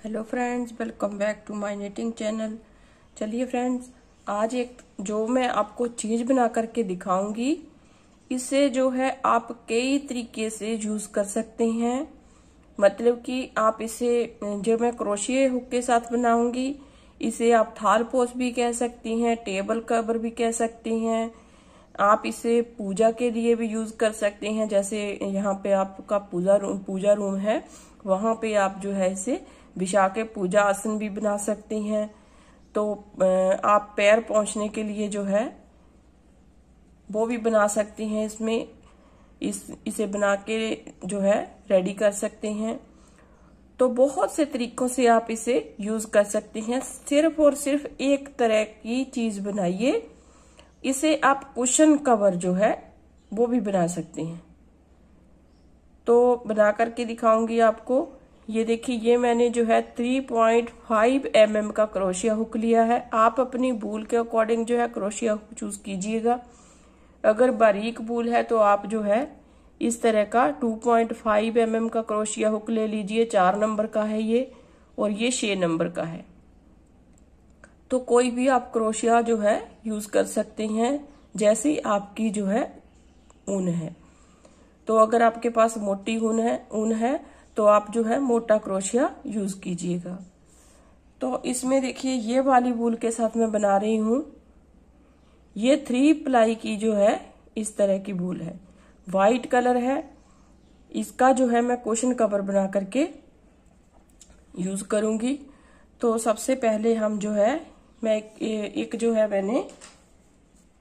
Hello friends, welcome back to my knitting channel. चलिए friends, आज एक जो मैं आपको चीज बना करके दिखाऊंगी, इसे जो है आप कई तरीके से यूज कर सकते हैं। मतलब कि आप इसे, जो मैं क्रोशिया हुक के साथ बनाऊंगी, इसे आप थाल पोस्ट भी कह सकती हैं, टेबल कवर भी कह सकती हैं। आप इसे पूजा के लिए भी यूज कर सकते हैं। जैसे यहाँ पे आपका पूजा रूम है, वहां पे आप जो है इसे बिछा के पूजा आसन भी बना सकती हैं। तो आप पैर पोंछने के लिए जो है वो भी बना सकती हैं। इसमें इसे बना के जो है रेडी कर सकते हैं। तो बहुत से तरीकों से आप इसे यूज कर सकते हैं। सिर्फ और सिर्फ एक तरह की चीज बनाइए, इसे आप कुशन कवर जो है वो भी बना सकते हैं। तो बना करके दिखाऊंगी आपको। ये देखिए, ये मैंने जो है 3.5 mm का क्रोशिया हुक लिया है। आप अपनी बूल के अकॉर्डिंग जो है क्रोशिया हुक चूज कीजिएगा। अगर बारीक बूल है तो आप जो है इस तरह का 2.5 mm का क्रोशिया हुक ले लीजिए। 4 नंबर का है ये, और ये 6 नंबर का है। तो कोई भी आप क्रोशिया जो है यूज कर सकते हैं, जैसी आपकी जो है ऊन है। तो अगर आपके पास मोटी ऊन है तो आप जो है मोटा क्रोशिया यूज कीजिएगा। तो इसमें देखिए, ये वाली वूल के साथ मैं बना रही हूं। ये 3 प्लाई की जो है इस तरह की वूल है, वाइट कलर है। इसका जो है मैं कुशन कवर बना करके यूज करूंगी। तो सबसे पहले हम जो है, मैं एक जो है मैंने,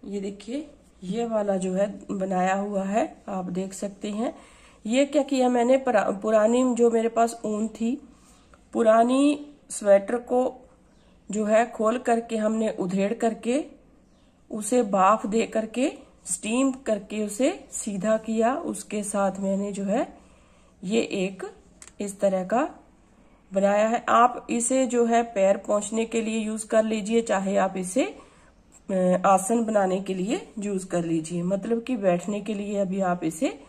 ये देखिए, ये वाला जो है बनाया हुआ है, आप देख सकते हैं। ये क्या किया मैंने, पुरानी जो मेरे पास ऊन थी, पुरानी स्वेटर को जो है खोल करके हमने उधेड़ करके उसे भाप दे करके स्टीम करके उसे सीधा किया। उसके साथ मैंने जो है ये एक इस तरह का बनाया है। आप इसे जो है पैर पोंछने के लिए यूज कर लीजिए, चाहे आप इसे आसन बनाने के लिए यूज कर लीजिए। मतलब कि बैठने के लिए अभी आप इसे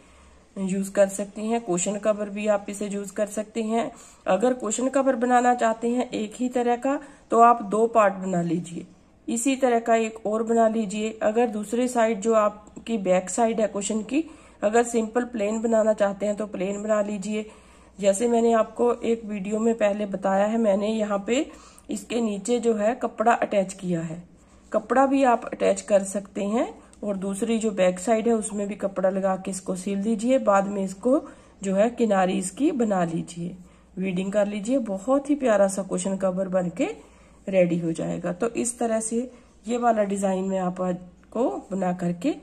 यूज कर सकती हैं। कुशन कवर भी आप इसे यूज कर सकते हैं। अगर कुशन कवर बनाना चाहते हैं एक ही तरह का, तो आप 2 पार्ट बना लीजिए। इसी तरह का एक और बना लीजिए। अगर दूसरी साइड जो आपकी बैक साइड है कुशन की, अगर सिंपल प्लेन बनाना चाहते हैं तो प्लेन बना लीजिए। जैसे मैंने आपको एक वीडियो में पहले बताया है, मैंने यहाँ पे इसके नीचे जो है कपड़ा अटैच किया है। कपड़ा भी आप अटैच कर सकते हैं, और दूसरी जो बैक साइड है उसमें भी कपड़ा लगा के इसको सिल दीजिए। बाद में इसको जो है किनारी इसकी बना लीजिए, वीडिंग कर लीजिए। बहुत ही प्यारा सा कुशन कवर बन के रेडी हो जाएगा। तो इस तरह से ये वाला डिजाइन मैं आपको बना करके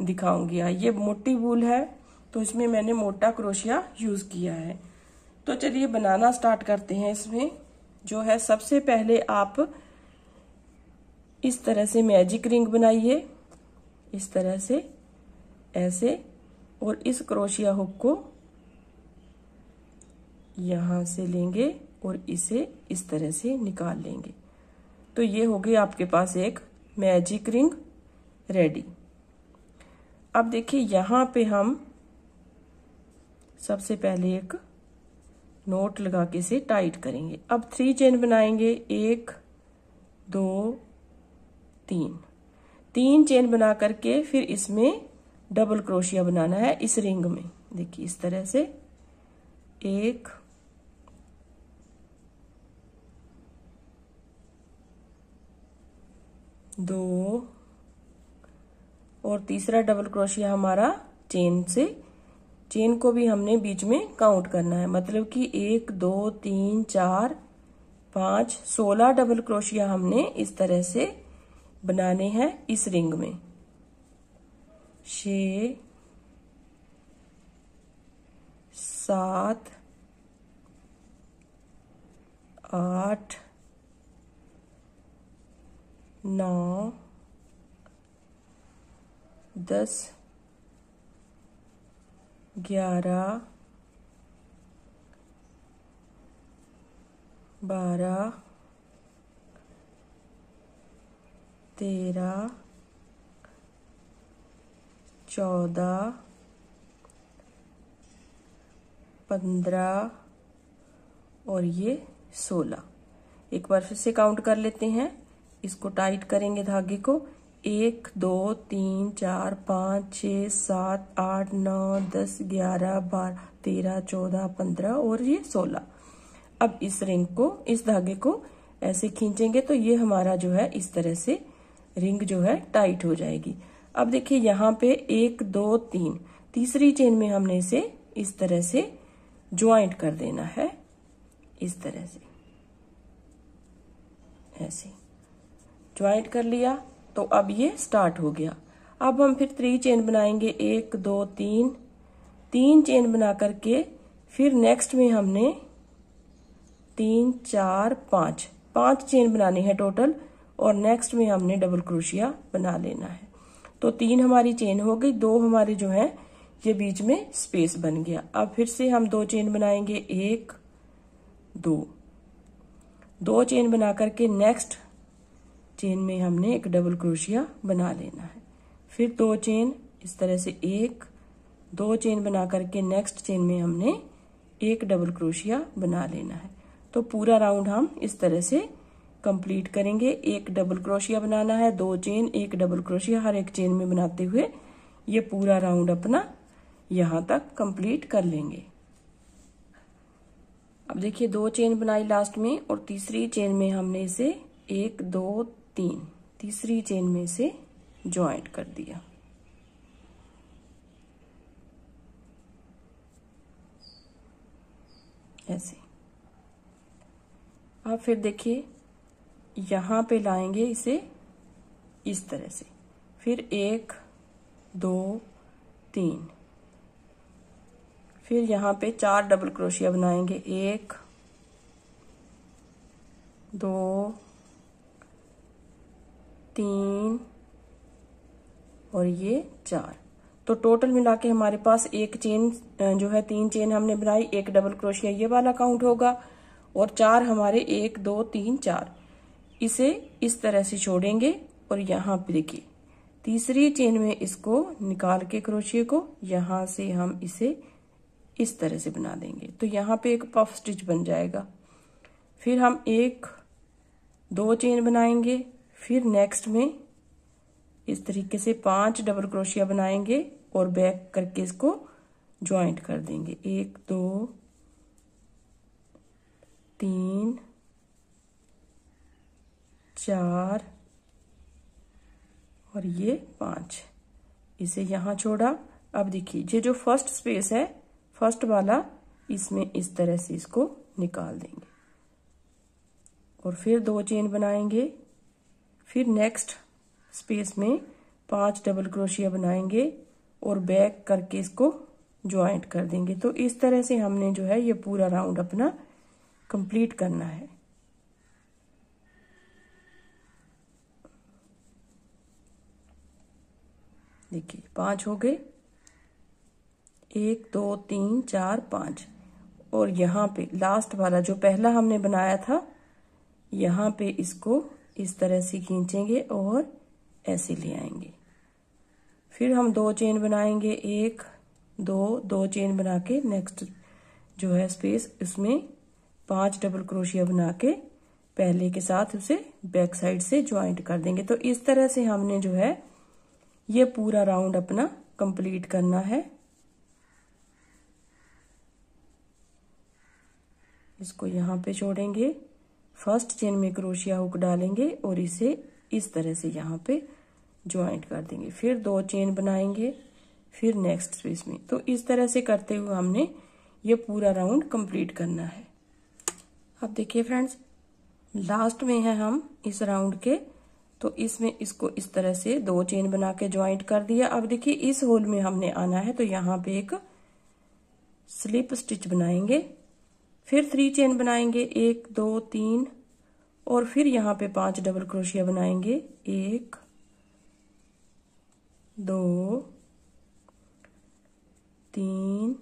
दिखाऊंगी। ये मोटी वूल है तो इसमें मैंने मोटा क्रोशिया यूज किया है। तो चलिए बनाना स्टार्ट करते हैं। इसमें जो है सबसे पहले आप इस तरह से मैजिक रिंग बनाइए, इस तरह से ऐसे, और इस क्रोशिया हुक को यहां से लेंगे और इसे इस तरह से निकाल लेंगे। तो ये हो गई आपके पास एक मैजिक रिंग रेडी। अब देखिए, यहां पे हम सबसे पहले एक नोट लगा के इसे टाइट करेंगे। अब 3 चेन बनाएंगे, 1 2 3 चेन बना करके फिर इसमें डबल क्रोशिया बनाना है इस रिंग में। देखिए इस तरह से 1 2, और तीसरा डबल क्रोशिया हमारा चेन से, चेन को भी हमने बीच में काउंट करना है। मतलब कि 1 2 3 4 5 16 डबल क्रोशिया हमने इस तरह से बनाने हैं इस रिंग में। 6 7 8 9 10 11 12 13 14 15 और ये 16। एक बार फिर से काउंट कर लेते हैं। इसको टाइट करेंगे धागे को। 1 2 3 4 5 6 7 8 9 10 11 12 13 14 15 और ये 16। अब इस रिंग को, इस धागे को ऐसे खींचेंगे तो ये हमारा जो है इस तरह से रिंग जो है टाइट हो जाएगी। अब देखिए यहाँ पे 1 2 3, तीसरी चेन में हमने इसे इस तरह से ज्वाइंट कर देना है, इस तरह से ऐसे ज्वाइंट कर लिया। तो अब ये स्टार्ट हो गया। अब हम फिर 3 चेन बनाएंगे, 1 2 3, 3 चेन बना करके फिर नेक्स्ट में हमने 3 4 5, 5 चेन बनानी है टोटल और नेक्स्ट में हमने डबल क्रोशिया बना लेना है। तो 3 हमारी चेन हो गई, 2 हमारे जो है ये बीच में स्पेस बन गया। अब फिर से हम 2 चेन बनाएंगे, 1 2 चेन बना करके नेक्स्ट चेन में हमने एक डबल क्रोशिया बना लेना है। फिर 2 चेन इस तरह से 1 2 चेन बना करके नेक्स्ट चेन में हमने एक डबल क्रोशिया बना लेना है। तो पूरा राउंड हम इस तरह से कंप्लीट करेंगे। एक डबल क्रोशिया बनाना है, 2 चेन, एक डबल क्रोशिया हर एक चेन में बनाते हुए ये पूरा राउंड अपना यहां तक कंप्लीट कर लेंगे। अब देखिए 2 चेन बनाई लास्ट में और तीसरी चेन में हमने इसे 1 2 3, तीसरी चेन में इसे ज्वाइंट कर दिया। ऐसे। अब फिर देखिए यहां पे लाएंगे इसे इस तरह से, फिर 1 2 3, फिर यहाँ पे 4 डबल क्रोशिया बनाएंगे, 1 2 3 और ये 4। तो टोटल मिला के हमारे पास एक चेन जो है 3 चेन हमने बनाई, एक डबल क्रोशिया ये वाला काउंट होगा और 4 हमारे 1 2 3 4। इसे इस तरह से छोड़ेंगे और यहाँ पे देखिए तीसरी चेन में इसको निकाल के क्रोशिया को यहां से हम इसे इस तरह से बना देंगे। तो यहाँ पे एक पफ स्टिच बन जाएगा। फिर हम 1 2 चेन बनाएंगे, फिर नेक्स्ट में इस तरीके से 5 डबल क्रोशिया बनाएंगे और बैक करके इसको ज्वाइंट कर देंगे। 1 2 3 4 और ये 5, इसे यहां छोड़ा। अब देखिए ये जो फर्स्ट स्पेस है, फर्स्ट वाला, इसमें इस तरह से इसको निकाल देंगे और फिर 2 चेन बनाएंगे, फिर नेक्स्ट स्पेस में 5 डबल क्रोशिया बनाएंगे और बैक करके इसको ज्वाइंट कर देंगे। तो इस तरह से हमने जो है ये पूरा राउंड अपना कंप्लीट करना है। देखिए 5 हो गए, 1 2 3 4 5 और यहाँ पे लास्ट वाला जो पहला हमने बनाया था, यहाँ पे इसको इस तरह से खींचेंगे और ऐसे ले आएंगे। फिर हम 2 चेन बनाएंगे, 1 2 चेन बना के नेक्स्ट जो है स्पेस, इसमें 5 डबल क्रोशिया बना के पहले के साथ उसे बैक साइड से ज्वाइंट कर देंगे। तो इस तरह से हमने जो है ये पूरा राउंड अपना कंप्लीट करना है। इसको यहाँ पे छोड़ेंगे, फर्स्ट चेन में क्रोशिया हुक डालेंगे और इसे इस तरह से यहाँ पे ज्वाइंट कर देंगे। फिर 2 चेन बनाएंगे, फिर नेक्स्ट स्पेस में। तो इस तरह से करते हुए हमने ये पूरा राउंड कंप्लीट करना है। अब देखिए फ्रेंड्स, लास्ट में है हम इस राउंड के, तो इसमें इसको इस तरह से 2 चेन बना के ज्वाइंट कर दिया। अब देखिए इस होल में हमने आना है, तो यहाँ पे एक स्लिप स्टिच बनाएंगे, फिर 3 चेन बनाएंगे, 1 2 3 और फिर यहाँ पे 5 डबल क्रोशिया बनाएंगे, 1 2 3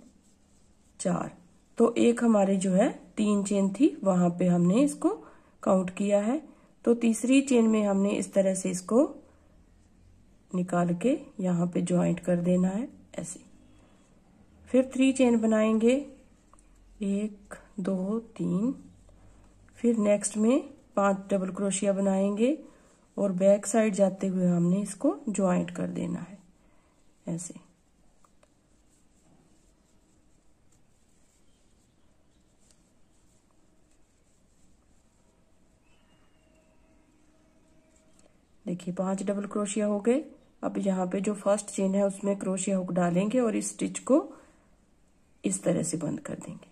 4। तो एक हमारे जो है 3 चेन थी, वहां पे हमने इसको काउंट किया है। तो तीसरी चेन में हमने इस तरह से इसको निकाल के यहाँ पे ज्वाइंट कर देना है ऐसे। फिर 3 चेन बनाएंगे, 1 2 3, फिर नेक्स्ट में 5 डबल क्रोशिया बनाएंगे और बैक साइड जाते हुए हमने इसको ज्वाइंट कर देना है ऐसे। देखिए 5 डबल क्रोशिया हो गए। अब यहाँ पे जो फर्स्ट चेन है उसमें क्रोशिया हुक डालेंगे और इस स्टिच को इस तरह से बंद कर देंगे।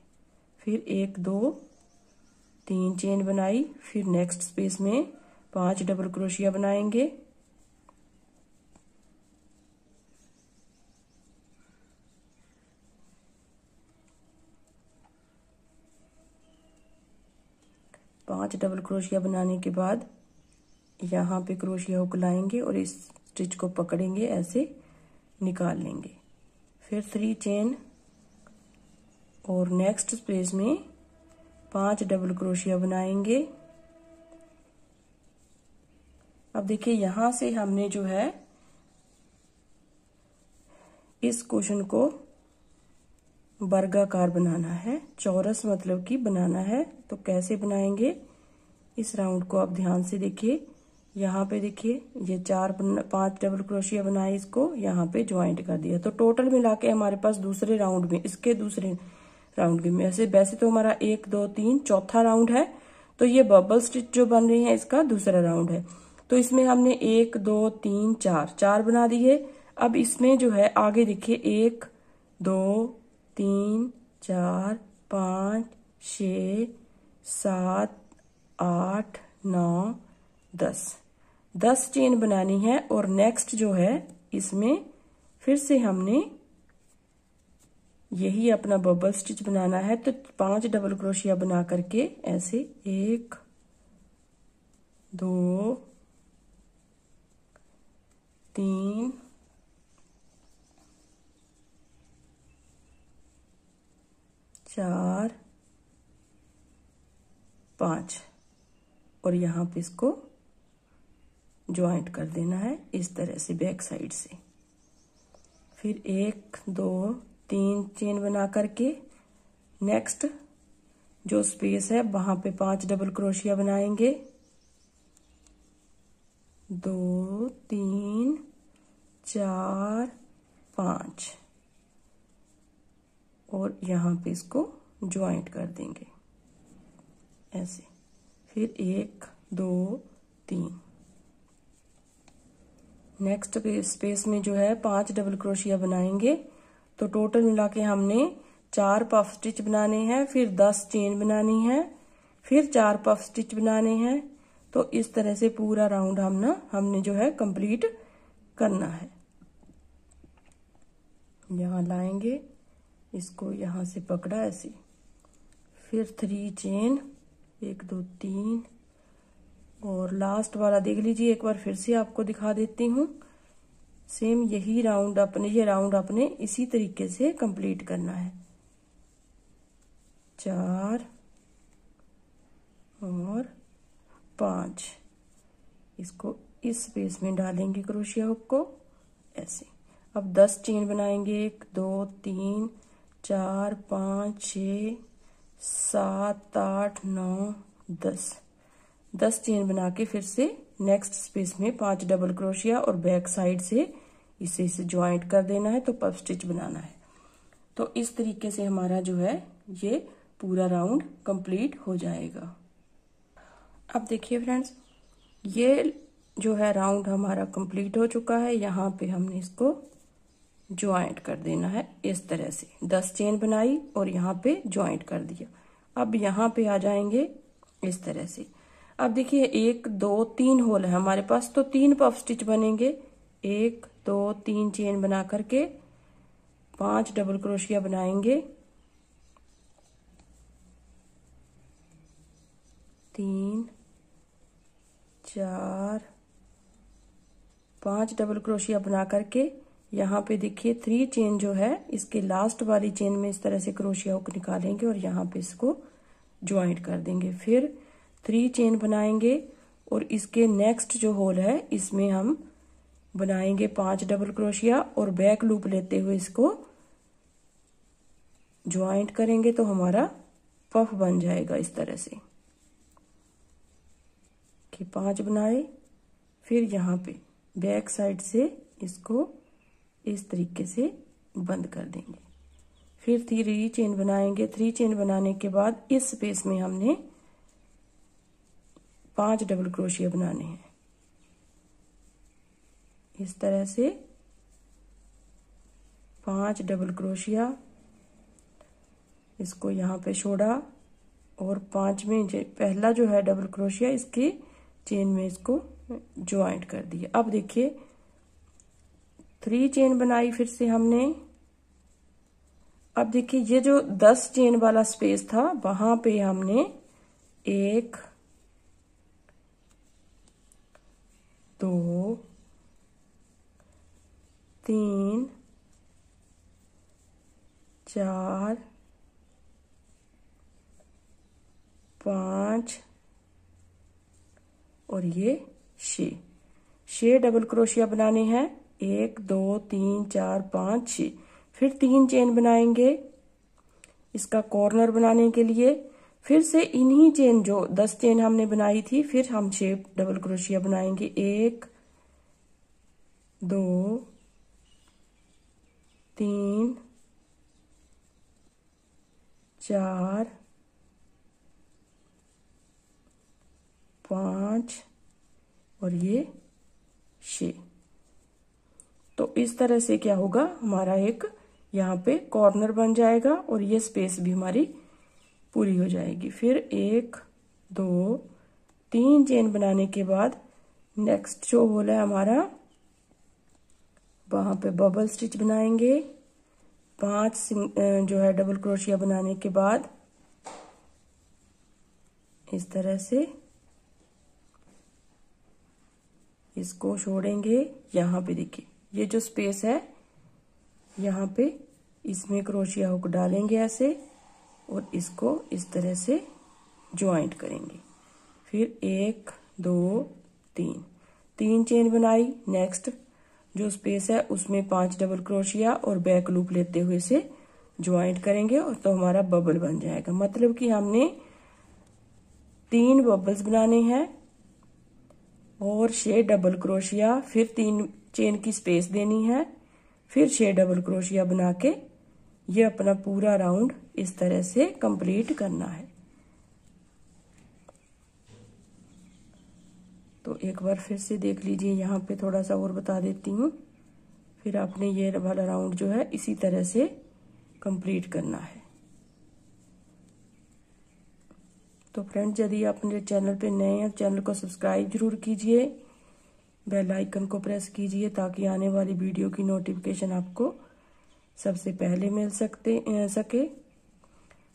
फिर 1 2 3 चेन बनाई, फिर नेक्स्ट स्पेस में 5 डबल क्रोशिया बनाएंगे, पांच डबल क्रोशिया बनाने के बाद यहाँ पे क्रोशिया हुक लाएंगे और इस स्टिच को पकड़ेंगे, ऐसे निकाल लेंगे। फिर 3 चेन और नेक्स्ट स्पेस में 5 डबल क्रोशिया बनाएंगे। अब देखिए यहां से हमने जो है इस कुशन को वर्गाकार बनाना है, चौरस मतलब कि बनाना है। तो कैसे बनाएंगे इस राउंड को आप ध्यान से देखिए। यहाँ पे देखिए ये 5 डबल क्रोशिया बनाए, इसको यहाँ पे ज्वाइंट कर दिया। तो टोटल मिला के हमारे पास दूसरे राउंड में, इसके दूसरे राउंड में वैसे तो हमारा 1 2 3 चौथा राउंड है। तो ये बबल स्टिच जो बन रही है इसका दूसरा राउंड है। तो इसमें हमने 1 2 3 4 बना दिए। अब इसमें जो है आगे देखिए 1 2 3 4 5 6 7 8 9 10 चेन बनानी है। और नेक्स्ट जो है इसमें फिर से हमने यही अपना बबल स्टिच बनाना है। तो 5 डबल क्रोशिया बना करके ऐसे 1 2 3 4 5 और यहाँ पे इसको ज्वाइंट कर देना है इस तरह से बैक साइड से। फिर 1 2 3 चेन बना करके नेक्स्ट जो स्पेस है वहां पे 5 डबल क्रोशिया बनाएंगे, 2 3 4 5 और यहाँ पे इसको ज्वाइंट कर देंगे ऐसे। फिर 1 2 3 नेक्स्ट स्पेस में जो है 5 डबल क्रोशिया बनाएंगे। तो टोटल मिला के हमने 4 पफ स्टिच बनाने हैं, फिर 10 चेन बनानी है, फिर 4 पफ स्टिच बनाने हैं। तो इस तरह से पूरा राउंड हमने जो है कंप्लीट करना है। यहाँ लाएंगे, इसको यहाँ से पकड़ा ऐसे, फिर 3 चेन 1 2 3 और लास्ट वाला देख लीजिए एक बार फिर से आपको दिखा देती हूँ। सेम यही राउंड अपने इसी तरीके से कंप्लीट करना है। 4 और 5 इसको इस स्पेस में डालेंगे क्रोशिया हुक को ऐसे। अब 10 चेन बनाएंगे, 1 2 3 4 5 6 7 8 9 10 चेन बना के फिर से नेक्स्ट स्पेस में 5 डबल क्रोशिया और बैक साइड से इसे ज्वाइंट कर देना है। तो पफ स्टिच बनाना है। तो इस तरीके से हमारा जो है ये पूरा राउंड कंप्लीट हो जाएगा। अब देखिए फ्रेंड्स, ये जो है राउंड हमारा कंप्लीट हो चुका है। यहाँ पे हमने इसको ज्वाइंट कर देना है इस तरह से। 10 चेन बनाई और यहाँ पे ज्वाइंट कर दिया। अब यहाँ पे आ जाएंगे इस तरह से। अब देखिए 1 2 3 होल है हमारे पास, तो 3 पफ स्टिच बनेंगे। 1 2 3 चेन बना करके 5 डबल क्रोशिया बनाएंगे, 3 4 5 डबल क्रोशिया बना करके यहाँ पे देखिए 3 चेन जो है इसके लास्ट वाली चेन में इस तरह से क्रोशिया हुक निकालेंगे और यहाँ पे इसको ज्वाइंट कर देंगे। फिर 3 चेन बनाएंगे और इसके नेक्स्ट जो होल है इसमें हम बनाएंगे 5 डबल क्रोशिया और बैक लूप लेते हुए इसको ज्वाइंट करेंगे। तो हमारा पफ बन जाएगा इस तरह से। देखिए 5 बनाए, फिर यहाँ पे बैक साइड से इसको इस तरीके से बंद कर देंगे। फिर 3 चेन बनाएंगे। 3 चेन बनाने के बाद इस स्पेस में हमने 5 डबल क्रोशिया बनाने हैं। इस तरह से 5 डबल क्रोशिया, इसको यहाँ पे छोड़ा और 5 में पहला जो है डबल क्रोशिया इसके चेन में इसको ज्वाइंट कर दिया। अब देखिए 3 चेन बनाई फिर से हमने। अब देखिए ये जो 10 चेन वाला स्पेस था वहां पे हमने 1 2 3 4 5 और ये 6 डबल क्रोशिया बनाने हैं। 1 2 3 4 5 6। फिर 3 चेन बनाएंगे इसका कॉर्नर बनाने के लिए। फिर से इन्हीं चेन जो 10 चेन हमने बनाई थी, फिर हम 6 डबल क्रोशिया बनाएंगे। 1 2 3 4 5 और ये 6। तो इस तरह से क्या होगा, हमारा एक यहाँ पे कॉर्नर बन जाएगा और ये स्पेस भी हमारी पूरी हो जाएगी। फिर 1 2 3 चेन बनाने के बाद नेक्स्ट जो होल है हमारा, वहां पे बबल स्टिच बनाएंगे। 5 जो है डबल क्रोशिया बनाने के बाद इस तरह से इसको छोड़ेंगे। यहाँ पे देखिए ये जो स्पेस है यहाँ पे इसमें क्रोशिया हुक डालेंगे ऐसे और इसको इस तरह से ज्वाइंट करेंगे। फिर 1 2 3 चेन बनाई। नेक्स्ट जो स्पेस है उसमें 5 डबल क्रोशिया और बैक लूप लेते हुए से ज्वाइंट करेंगे और तो हमारा बबल बन जाएगा। मतलब कि हमने 3 बबल्स बनाने हैं और 6 डबल क्रोशिया, फिर 3 चेन की स्पेस देनी है, फिर 6 डबल क्रोशिया बना के ये अपना पूरा राउंड इस तरह से कंप्लीट करना है। तो एक बार फिर से देख लीजिए, यहाँ पे थोड़ा सा और बता देती हूँ। फिर आपने ये वाला राउंड जो है इसी तरह से कंप्लीट करना है। तो फ्रेंड्स, यदि आप मेरे चैनल पे नए हैं, चैनल को सब्सक्राइब जरूर कीजिए, बेल आइकन को प्रेस कीजिए ताकि आने वाली वीडियो की नोटिफिकेशन आपको सबसे पहले मिल सके।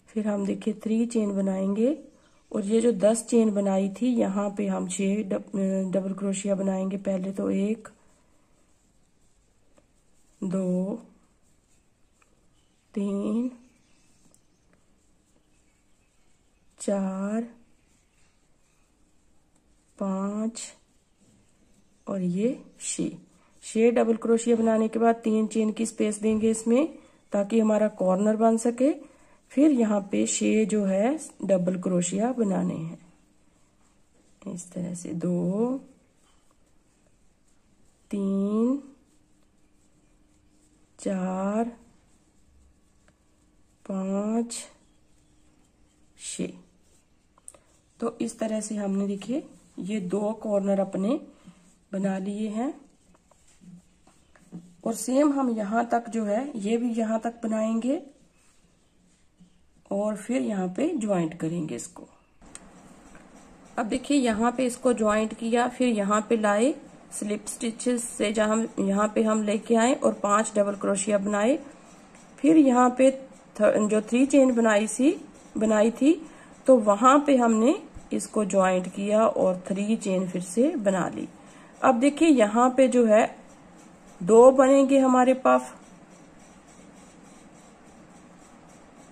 फिर हम देखिए 3 चेन बनाएंगे और ये जो 10 चेन बनाई थी यहाँ पे हम 6 डबल क्रोशिया बनाएंगे। पहले तो 1 2 3 4 5 और ये 6 डबल क्रोशिया बनाने के बाद 3 चेन की स्पेस देंगे इसमें ताकि हमारा कॉर्नर बन सके। फिर यहाँ पे 6 जो है डबल क्रोशिया बनाने हैं इस तरह से। 2 3 4 5 6। तो इस तरह से हमने देखिए ये 2 कॉर्नर अपने बना लिए हैं और सेम हम यहाँ तक जो है ये भी यहाँ तक बनाएंगे और फिर यहाँ पे ज्वाइंट करेंगे इसको। अब देखिए यहाँ पे इसको ज्वाइंट किया, फिर यहाँ पे लाए स्लिप स्टिचेस से जहाँ यहाँ पे हम लेके आए और 5 डबल क्रोशिया बनाए। फिर यहाँ पे जो 3 चेन बनाई थी तो वहां पे हमने इसको ज्वाइंट किया और 3 चेन फिर से बना ली। अब देखिए यहाँ पे जो है 2 बनेंगे हमारे पफ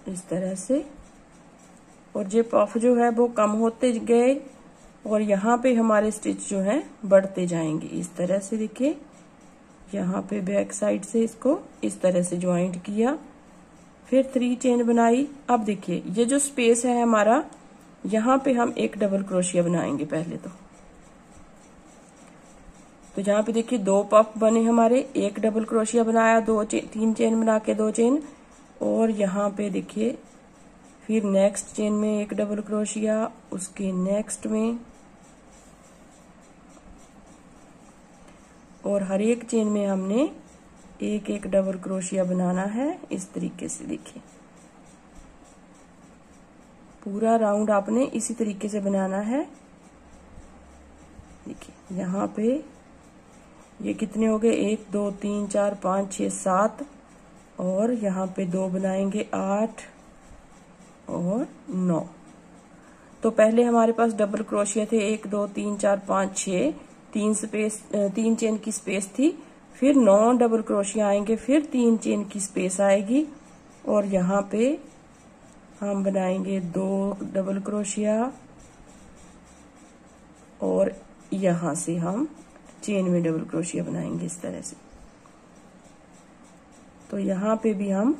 इस तरह से, और ये पफ जो है वो कम होते गए और यहाँ पे हमारे स्टिच जो है बढ़ते जाएंगे इस तरह से। देखिए यहाँ पे बैक साइड से इसको इस तरह से ज्वाइंट किया, फिर 3 चेन बनाई। अब देखिए ये जो स्पेस है हमारा, यहाँ पे हम 1 डबल क्रोशिया बनाएंगे पहले तो तो यहाँ पे देखिए 2 पफ बने हमारे, एक डबल क्रोशिया बनाया, 3 चेन बना के 2 चेन, और यहाँ पे देखिए फिर नेक्स्ट चेन में एक डबल क्रोशिया, उसके नेक्स्ट में, और हर एक चेन में हमने एक एक डबल क्रोशिया बनाना है। इस तरीके से देखिए पूरा राउंड आपने इसी तरीके से बनाना है। देखिए यहाँ पे ये कितने हो गए, 1 2 3 4 5 6 7, और यहाँ पे 2 बनाएंगे 8 और 9। तो पहले हमारे पास डबल क्रोशिया थे 1 2 3 4 5 6, 3 चेन की स्पेस थी, फिर 9 डबल क्रोशिया आएंगे, फिर 3 चेन की स्पेस आएगी, और यहाँ पे हम बनाएंगे 2 डबल क्रोशिया, और यहां से हम चेन में डबल क्रोशिया बनाएंगे इस तरह से। तो यहाँ पे भी हम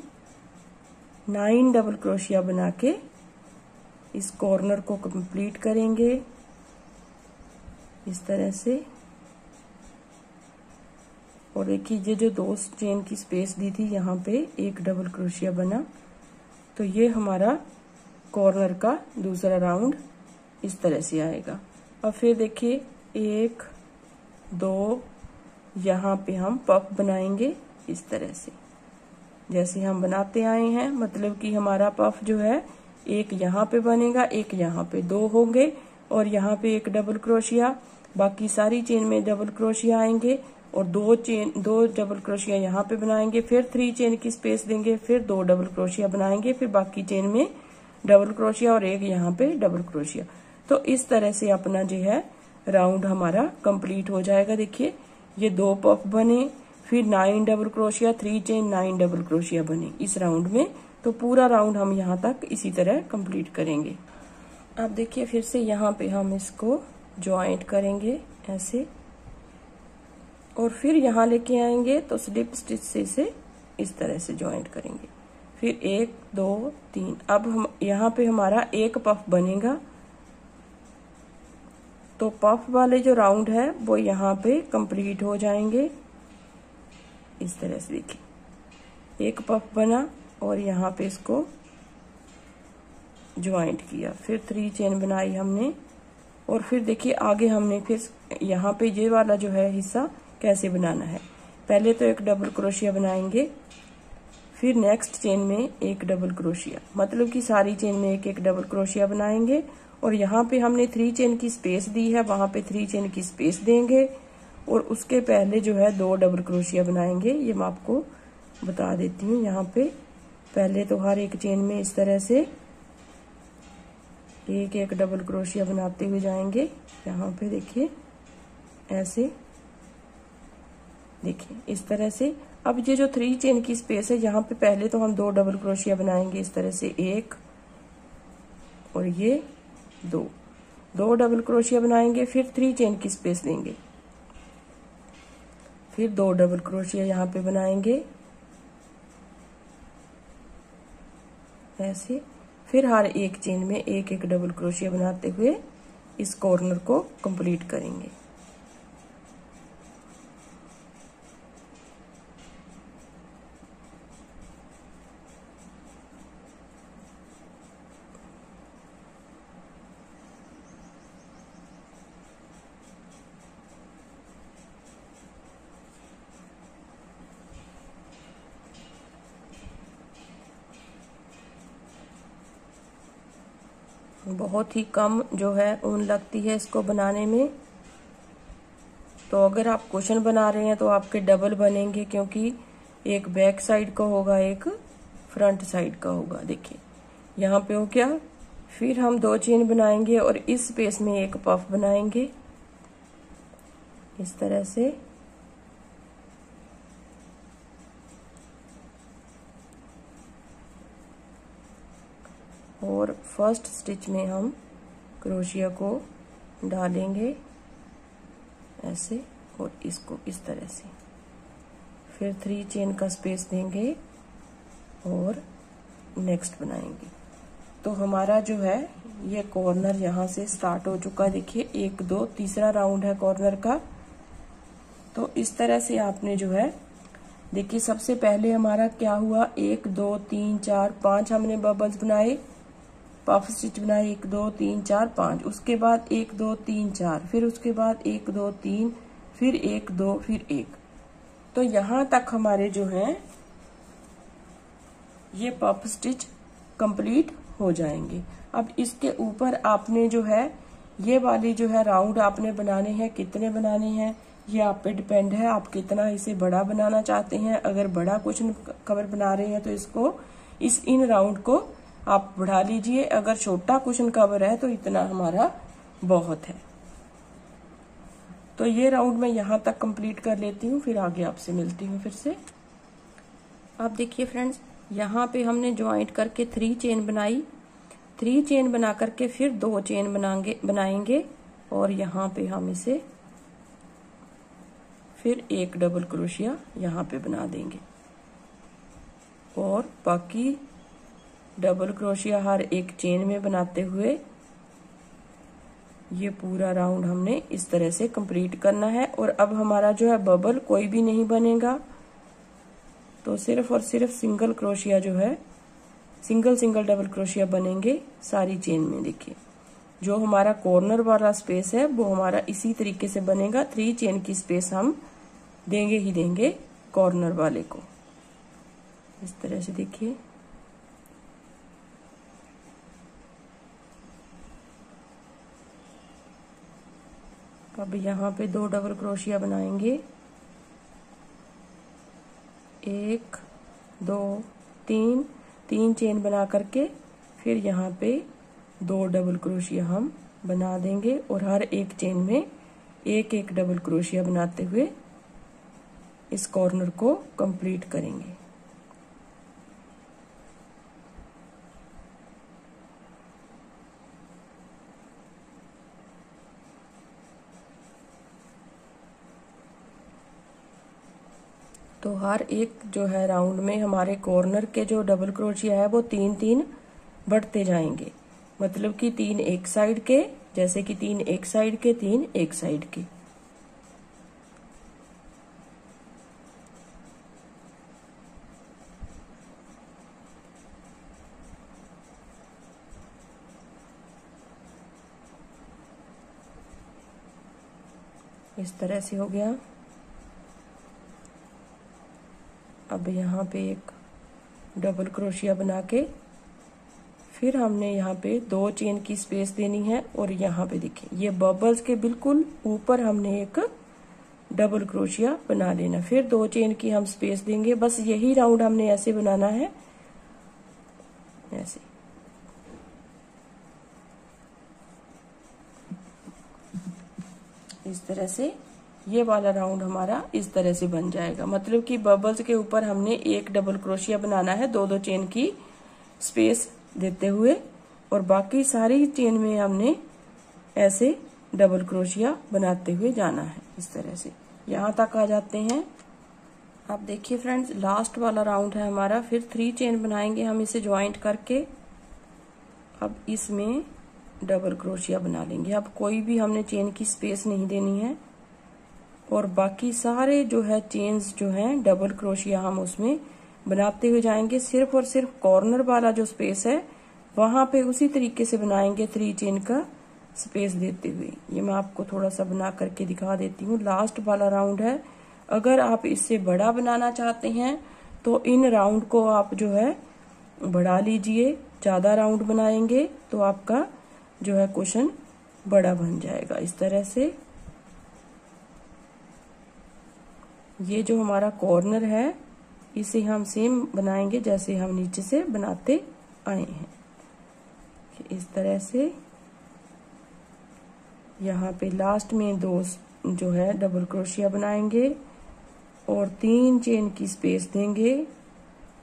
9 डबल क्रोशिया बना के इस कॉर्नर को कंप्लीट करेंगे इस तरह से। और देखिए ये जो 2 चेन की स्पेस दी थी यहाँ पे एक डबल क्रोशिया बना, तो ये हमारा कॉर्नर का दूसरा राउंड इस तरह से आएगा। अब फिर देखिए 1 2, यहाँ पे हम पफ बनाएंगे इस तरह से जैसे हम बनाते आए हैं, मतलब कि हमारा पफ जो है एक यहाँ पे बनेगा, एक यहाँ पे, 2 होंगे, और यहाँ पे एक डबल क्रोशिया, बाकी सारी चेन में डबल क्रोशिया आएंगे, और 2 डबल क्रोशिया यहाँ पे बनाएंगे, फिर 3 चेन की स्पेस देंगे, फिर 2 डबल क्रोशिया बनाएंगे, फिर बाकी चेन में डबल क्रोशिया और एक यहाँ पे डबल क्रोशिया। तो इस तरह से अपना जो है राउंड हमारा कंप्लीट हो जाएगा। देखिए ये 2 पफ बने, फिर 9 double crochet, 3 chain, 9 double crochet बने इस राउंड में। तो पूरा राउंड हम यहाँ तक इसी तरह कंप्लीट करेंगे। अब देखिए फिर से यहाँ पे हम इसको ज्वाइंट करेंगे ऐसे, और फिर यहाँ लेके आएंगे तो स्लिप स्टिच से इसे इस तरह से ज्वाइंट करेंगे, फिर 1 2 3। अब हम यहाँ पे हमारा एक पफ बनेगा, तो पफ वाले जो राउंड है वो यहाँ पे कंप्लीट हो जाएंगे इस तरह से। देखिए एक पफ बना और यहाँ पे इसको ज्वाइंट किया, फिर 3 चेन बनाई हमने, और फिर देखिए आगे हमने फिर यहाँ पे ये वाला जो है हिस्सा कैसे बनाना है। पहले तो एक डबल क्रोशिया बनाएंगे, फिर नेक्स्ट चेन में एक डबल क्रोशिया, मतलब कि सारी चेन में एक एक डबल क्रोशिया बनाएंगे, और यहाँ पे हमने 3 चेन की स्पेस दी है, वहां पे 3 चेन की स्पेस देंगे, और उसके पहले जो है 2 डबल क्रोशिया बनाएंगे। ये मैं आपको बता देती हूँ। यहाँ पे पहले तो हर एक चेन में इस तरह से एक एक डबल क्रोशिया बनाते हुए जाएंगे। यहाँ पे देखिए ऐसे, देखिए इस तरह से। अब ये जो 3 चेन की स्पेस है, यहाँ पे पहले तो हम 2 डबल क्रोशिया बनाएंगे इस तरह से, 1 और ये 2 डबल क्रोशिया बनाएंगे, फिर 3 चेन की स्पेस देंगे, फिर 2 डबल क्रोशिया यहाँ पे बनाएंगे ऐसे, फिर हर एक चेन में एक एक डबल क्रोशिया बनाते हुए इस कॉर्नर को कंप्लीट करेंगे। बहुत ही कम जो है ऊन लगती है इसको बनाने में। तो अगर आप कुशन बना रहे हैं तो आपके डबल बनेंगे, क्योंकि एक बैक साइड का होगा, एक फ्रंट साइड का होगा। देखिए यहाँ पे हो गया, फिर हम 2 चेन बनाएंगे और इस स्पेस में एक पफ बनाएंगे इस तरह से। और फर्स्ट स्टिच में हम क्रोशिया को डालेंगे ऐसे, और इसको इस तरह से, फिर 3 चेन का स्पेस देंगे और नेक्स्ट बनाएंगे। तो हमारा जो है ये कॉर्नर यहाँ से स्टार्ट हो चुका है। देखिए 1 2 तीसरा राउंड है कॉर्नर का। तो इस तरह से आपने जो है देखिए, सबसे पहले हमारा क्या हुआ, 1 2 3 4 5 हमने बबल्स बनाए, पफ स्टिच बनाए 1 2 3 4 5, उसके बाद 1 2 3 4, फिर उसके बाद 1 2 3, फिर 1 2, फिर 1। तो यहां तक हमारे जो है ये पफ स्टिच कंप्लीट हो जाएंगे। अब इसके ऊपर आपने जो है ये वाली जो है राउंड आपने बनाने हैं। कितने बनाने हैं ये आप पे डिपेंड है, आप कितना इसे बड़ा बनाना चाहते हैं। अगर बड़ा कुशन कवर बना रहे हैं तो इसको इन राउंड को आप बढ़ा लीजिए, अगर छोटा कुशन कवर है तो इतना हमारा बहुत है। तो ये राउंड मैं यहाँ तक कंप्लीट कर लेती हूँ, फिर आगे आपसे मिलती हूँ फिर से। आप देखिए फ्रेंड्स, यहाँ पे हमने ज्वाइंट करके 3 चेन बनाई, 3 चेन बना करके फिर 2 चेन बनाएंगे और यहाँ पे हम इसे फिर एक डबल क्रोशिया यहाँ पे बना देंगे और बाकी डबल क्रोशिया हर एक चेन में बनाते हुए ये पूरा राउंड हमने इस तरह से कंप्लीट करना है। और अब हमारा जो है बबल कोई भी नहीं बनेगा, तो सिर्फ और सिर्फ सिंगल क्रोशिया जो है सिंगल डबल क्रोशिया बनेंगे सारी चेन में। देखिए जो हमारा कॉर्नर वाला स्पेस है वो हमारा इसी तरीके से बनेगा। 3 चेन की स्पेस हम देंगे ही देंगे कॉर्नर वाले को, इस तरह से। देखिए अब यहाँ पे 2 डबल क्रोशिया बनाएंगे, 1 2 3 चेन बना करके फिर यहाँ पे 2 डबल क्रोशिया हम बना देंगे और हर एक चेन में एक डबल क्रोशिया बनाते हुए इस कॉर्नर को कंप्लीट करेंगे। तो हर एक जो है राउंड में हमारे कॉर्नर के जो डबल क्रोशिया है वो 3 बढ़ते जाएंगे, मतलब कि 3 एक साइड के, जैसे कि 3 एक साइड के, 3 एक साइड के। इस तरह से हो गया। अब यहाँ पे एक डबल क्रोशिया बना के फिर हमने यहाँ पे 2 चेन की स्पेस देनी है और यहाँ पे देखिए ये बबल्स के बिल्कुल ऊपर हमने एक डबल क्रोशिया बना लेना, फिर 2 चेन की हम स्पेस देंगे। बस यही राउंड हमने ऐसे बनाना है, ऐसे। इस तरह से ये वाला राउंड हमारा इस तरह से बन जाएगा, मतलब कि बबल्स के ऊपर हमने एक डबल क्रोशिया बनाना है 2 चेन की स्पेस देते हुए, और बाकी सारी चेन में हमने ऐसे डबल क्रोशिया बनाते हुए जाना है। इस तरह से यहाँ तक आ जाते हैं। आप देखिए फ्रेंड्स, लास्ट वाला राउंड है हमारा, फिर 3 चेन बनाएंगे हम इसे ज्वाइंट करके। अब इसमें डबल क्रोशिया बना लेंगे। अब कोई भी हमने चेन की स्पेस नहीं देनी है और बाकी सारे जो है चेन्स जो हैं डबल क्रोशिया हम उसमें बनाते हुए जाएंगे। सिर्फ और सिर्फ कॉर्नर वाला जो स्पेस है वहां पे उसी तरीके से बनाएंगे 3 चेन का स्पेस देते हुए। ये मैं आपको थोड़ा सा बना करके दिखा देती हूँ। लास्ट वाला राउंड है, अगर आप इससे बड़ा बनाना चाहते हैं तो इन राउंड को आप जो है बढ़ा लीजिए, ज्यादा राउंड बनाएंगे तो आपका जो है कुशन बड़ा बन जाएगा। इस तरह से ये जो हमारा कॉर्नर है इसे हम सेम बनाएंगे जैसे हम नीचे से बनाते आए हैं। इस तरह से यहाँ पे लास्ट में 2 जो है डबल क्रोशिया बनाएंगे और 3 चेन की स्पेस देंगे,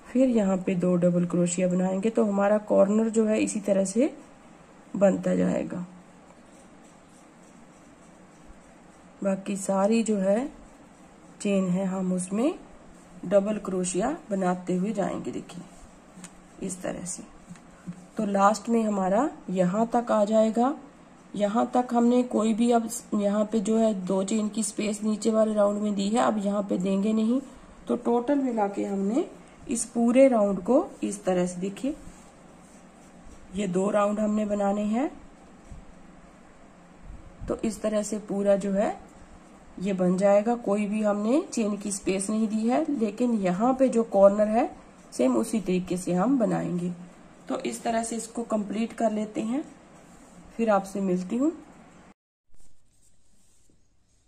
फिर यहाँ पे 2 डबल क्रोशिया बनाएंगे, तो हमारा कॉर्नर जो है इसी तरह से बनता जाएगा। बाकी सारी जो है चेन है हम उसमें डबल क्रोशिया बनाते हुए जाएंगे। देखिए इस तरह से, तो लास्ट में हमारा यहाँ तक आ जाएगा। यहाँ तक हमने कोई भी, अब यहाँ पे जो है 2 चेन की स्पेस नीचे वाले राउंड में दी है, अब यहाँ पे देंगे नहीं। तो टोटल मिला के हमने इस पूरे राउंड को इस तरह से, देखिए ये 2 राउंड हमने बनाने हैं। तो इस तरह से पूरा जो है ये बन जाएगा। कोई भी हमने चेन की स्पेस नहीं दी है, लेकिन यहाँ पे जो कॉर्नर है सेम उसी तरीके से हम बनाएंगे। तो इस तरह से इसको कंप्लीट कर लेते हैं, फिर आपसे मिलती हूँ।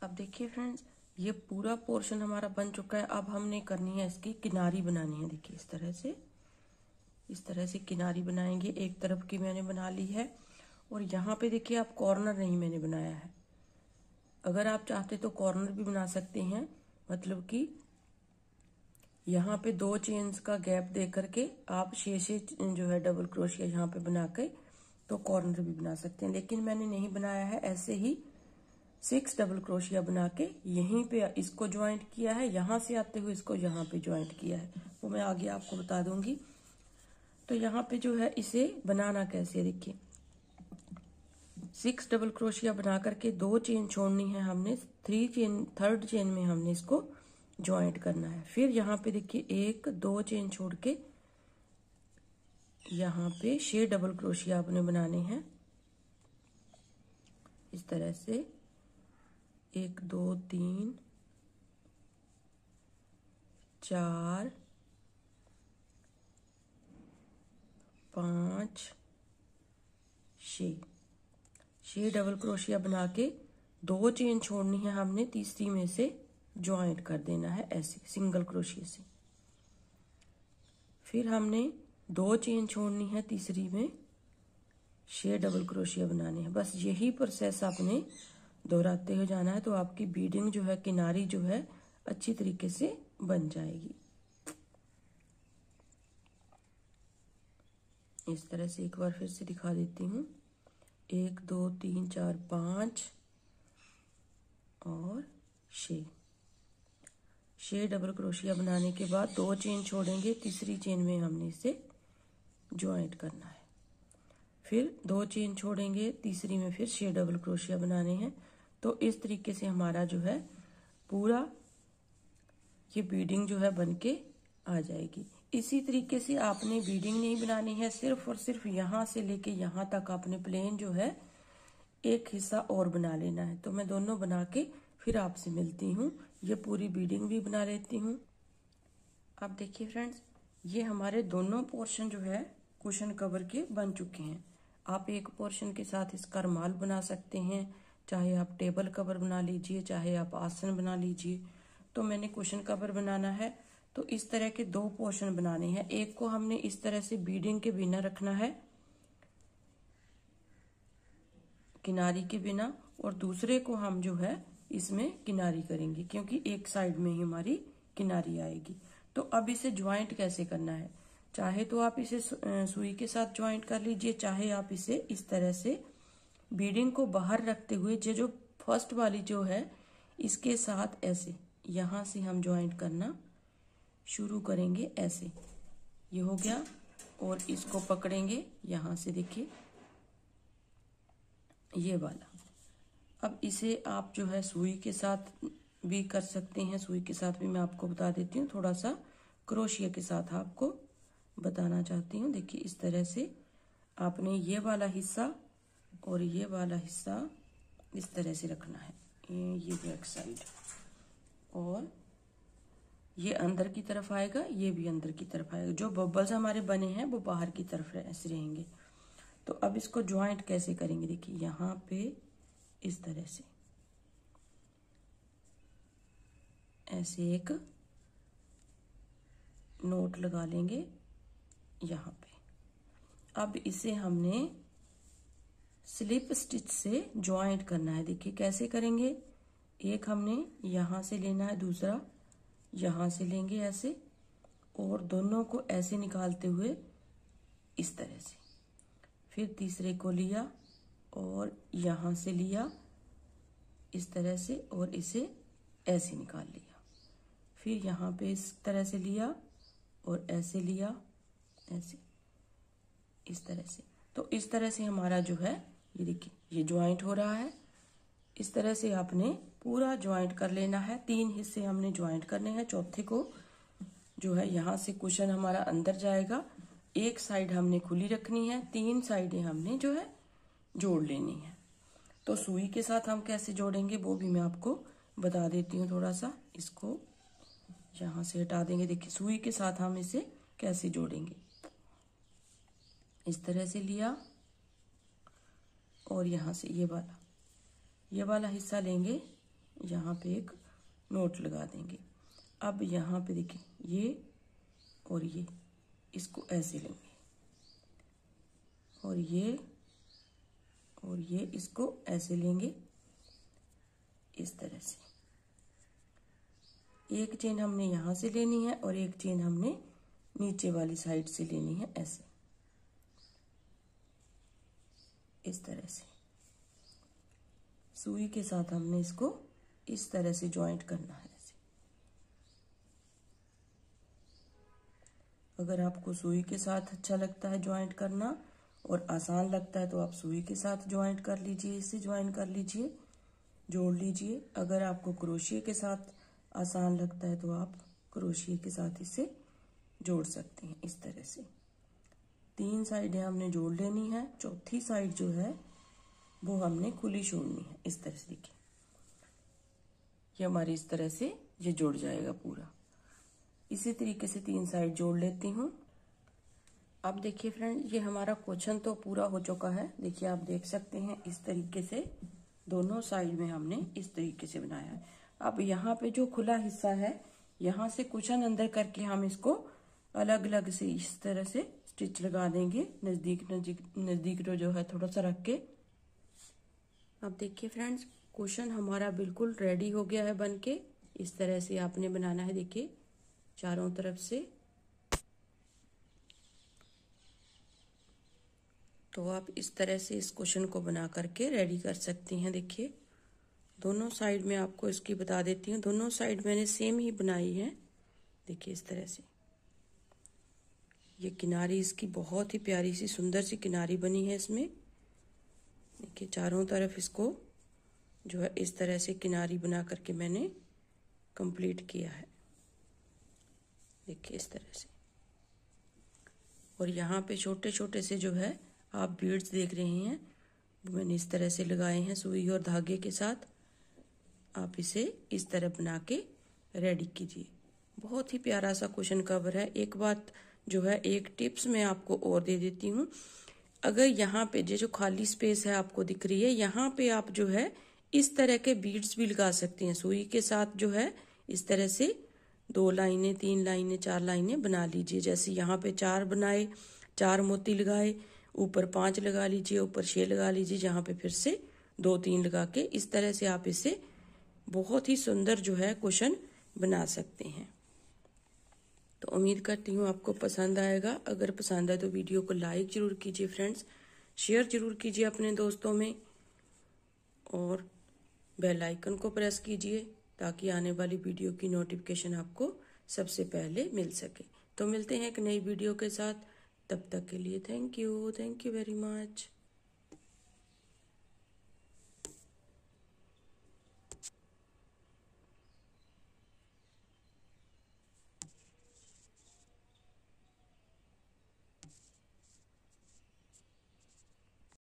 अब देखिए फ्रेंड्स, ये पूरा पोर्शन हमारा बन चुका है। अब हमने करनी है इसकी किनारी बनानी है। देखिए इस तरह से किनारी बनाएंगे। एक तरफ की मैंने बना ली है, और यहाँ पे देखिए आप कॉर्नर नहीं मैंने बनाया है। अगर आप चाहते तो कॉर्नर भी बना सकते हैं, मतलब कि यहाँ पे 2 चेन्स का गैप दे करके आप 6 जो है डबल क्रोशिया यहाँ पे बना के तो कॉर्नर भी बना सकते हैं। लेकिन मैंने नहीं बनाया है, ऐसे ही 6 डबल क्रोशिया बना के यहीं पे इसको ज्वाइंट किया है, यहाँ से आते हुए इसको यहाँ पे ज्वाइंट किया है, वो मैं आगे आपको बता दूंगी। तो यहाँ पे जो है इसे बनाना कैसे, देखिए 6 डबल क्रोशिया बना करके 2 चेन छोड़नी है हमने, 3rd चेन में हमने इसको ज्वाइंट करना है। फिर यहाँ पे देखिए 1 2 चेन छोड़ के यहाँ पे 6 डबल क्रोशिया आपने बनाने हैं इस तरह से। 1 2 3 4 5 6 डबल क्रोशिया बना के 2 चेन छोड़नी है हमने, तीसरी में से ज्वाइंट कर देना है ऐसे सिंगल क्रोशिया से। फिर हमने 2 चेन छोड़नी है, तीसरी में 6 डबल क्रोशिया बनाने हैं। बस यही प्रोसेस आपने दोहराते हुए जाना है, तो आपकी बीडिंग जो है, किनारी जो है अच्छी तरीके से बन जाएगी। इस तरह से एक बार फिर से दिखा देती हूँ। 1 2 3 4 5 और 6 डबल क्रोशिया बनाने के बाद 2 चेन छोड़ेंगे, तीसरी चेन में हमने इसे ज्वाइंट करना है। फिर 2 चेन छोड़ेंगे, तीसरी में फिर 6 डबल क्रोशिया बनाने हैं। तो इस तरीके से हमारा जो है पूरा ये बीडिंग जो है बन के आ जाएगी। इसी तरीके से आपने बीडिंग नहीं बनानी है, सिर्फ और सिर्फ यहाँ से लेके यहाँ तक आपने प्लेन जो है एक हिस्सा और बना लेना है। तो मैं दोनों बना के फिर आपसे मिलती हूँ। ये पूरी बीडिंग भी बना लेती हूँ। अब देखिए फ्रेंड्स, ये हमारे दोनों पोर्शन जो है कुशन कवर के बन चुके हैं। आप एक पोर्शन के साथ इसका रुमाल बना सकते हैं, चाहे आप टेबल कवर बना लीजिए, चाहे आप आसन बना लीजिए। तो मैंने कुशन कवर बनाना है, तो इस तरह के 2 पोर्शन बनाने हैं। एक को हमने इस तरह से बीडिंग के बिना रखना है, किनारी के बिना, और दूसरे को हम जो है इसमें किनारी करेंगे, क्योंकि एक साइड में ही हमारी किनारी आएगी। तो अब इसे ज्वाइंट कैसे करना है, चाहे तो आप इसे सुई के साथ ज्वाइंट कर लीजिए, चाहे आप इसे इस तरह से बीडिंग को बाहर रखते हुए जो फर्स्ट वाली जो है इसके साथ ऐसे यहां से हम ज्वाइंट करना शुरू करेंगे। ऐसे ये हो गया, और इसको पकड़ेंगे यहां से, देखिए ये वाला। अब इसे आप जो है सुई के साथ भी कर सकते हैं, सुई के साथ भी मैं आपको बता देती हूँ, थोड़ा सा क्रोशिया के साथ आपको बताना चाहती हूँ। देखिए इस तरह से आपने ये वाला हिस्सा और ये वाला हिस्सा इस तरह से रखना है, ये बैक साइड, और ये अंदर की तरफ आएगा, ये भी अंदर की तरफ आएगा। जो बबल्स हमारे बने हैं वो बाहर की तरफ ऐसे रहेंगे। तो अब इसको ज्वाइंट कैसे करेंगे, देखिए यहाँ पे इस तरह से ऐसे एक नोट लगा लेंगे यहाँ पे। अब इसे हमने स्लिप स्टिच से ज्वाइंट करना है। देखिए कैसे करेंगे, एक हमने यहाँ से लेना है, दूसरा यहाँ से लेंगे ऐसे, और दोनों को ऐसे निकालते हुए इस तरह से, फिर तीसरे को लिया और यहाँ से लिया इस तरह से, और इसे ऐसे निकाल लिया, फिर यहाँ पे इस तरह से लिया और ऐसे लिया, ऐसे इस तरह से। तो इस तरह से हमारा जो है ये देखिए ये ज्वाइंट हो रहा है। इस तरह से आपने पूरा ज्वाइंट कर लेना है। 3 हिस्से हमने ज्वाइंट करने हैं। चौथे को जो है यहाँ से कुशन हमारा अंदर जाएगा, एक साइड हमने खुली रखनी है, 3 साइडें हमने जो है जोड़ लेनी है। तो सुई के साथ हम कैसे जोड़ेंगे वो भी मैं आपको बता देती हूँ। थोड़ा सा इसको यहाँ से हटा देंगे। देखिए सुई के साथ हम इसे कैसे जोड़ेंगे। इस तरह से लिया और यहाँ से ये वाला हिस्सा लेंगे, यहाँ पे एक नोट लगा देंगे। अब यहाँ पे देखिए ये और ये, इसको ऐसे लेंगे और ये इसको ऐसे लेंगे। इस तरह से एक चेन हमने यहाँ से लेनी है और एक चेन हमने नीचे वाली साइड से लेनी है, ऐसे इस तरह से सुई के साथ हमने इसको इस तरह से ज्वाइंट करना है। ऐसे अगर आपको सुई के साथ अच्छा लगता है ज्वाइंट करना और आसान लगता है तो आप सुई के साथ ज्वाइंट कर लीजिए, इसे ज्वाइन कर लीजिए, जोड़ लीजिए। अगर आपको क्रोशिया के साथ आसान लगता है तो आप क्रोशिया के साथ इसे जोड़ सकते हैं। इस तरह से 3 साइडें हमने जोड़ लेनी है। चौथी साइड जो है वो हमने खुली छोड़नी है। इस तरह से देखिए ये हमारी इस तरह से ये जुड़ जाएगा पूरा। इसी तरीके से 3 साइड जोड़ लेती हूँ। अब देखिए फ्रेंड, ये हमारा क्वेश्चन तो पूरा हो चुका है। देखिए आप देख सकते हैं इस तरीके से दोनों साइड में हमने इस तरीके से बनाया है। अब यहाँ पे जो खुला हिस्सा है, यहाँ से कुशन अंदर करके हम इसको अलग अलग से इस तरह से स्टिच लगा देंगे, नजदीक जो है थोड़ा सा रख के। अब देखिए फ्रेंड्स, कुशन हमारा बिल्कुल रेडी हो गया है बनके। इस तरह से आपने बनाना है, देखिए चारों तरफ से। तो आप इस तरह से इस कुशन को बना करके रेडी कर सकती हैं। देखिए दोनों साइड में आपको इसकी बता देती हूँ, दोनों साइड मैंने सेम ही बनाई है। देखिए इस तरह से ये किनारी इसकी बहुत ही प्यारी सी सुंदर सी किनारी बनी है इसमें। देखिए चारों तरफ इसको जो है इस तरह से किनारी बना करके मैंने कंप्लीट किया है। देखिए इस तरह से। और यहाँ पे छोटे छोटे से जो है आप बीड्स देख रहे हैं, वो मैंने इस तरह से लगाए हैं सुई और धागे के साथ। आप इसे इस तरह बना के रेडी कीजिए। बहुत ही प्यारा सा कुशन कवर है। एक बात जो है, एक टिप्स मैं आपको और दे देती हूँ। अगर यहाँ पे जो खाली स्पेस है आपको दिख रही है, यहाँ पे आप जो है इस तरह के बीड्स भी लगा सकते हैं सुई के साथ। जो है इस तरह से 2 लाइनें, 3 लाइनें, 4 लाइनें बना लीजिए। जैसे यहाँ पे 4 बनाए, 4 मोती लगाए, ऊपर 5 लगा लीजिए, ऊपर 6 लगा लीजिए, जहाँ पे फिर से 2-3 लगा के इस तरह से आप इसे बहुत ही सुंदर जो है कुशन बना सकते हैं। तो उम्मीद करती हूँ आपको पसंद आएगा। अगर पसंद आए तो वीडियो को लाइक जरूर कीजिए फ्रेंड्स, शेयर जरूर कीजिए अपने दोस्तों में और बेल आइकन को प्रेस कीजिए ताकि आने वाली वीडियो की नोटिफिकेशन आपको सबसे पहले मिल सके। तो मिलते हैं एक नई वीडियो के साथ, तब तक के लिए थैंक यू वेरी मच।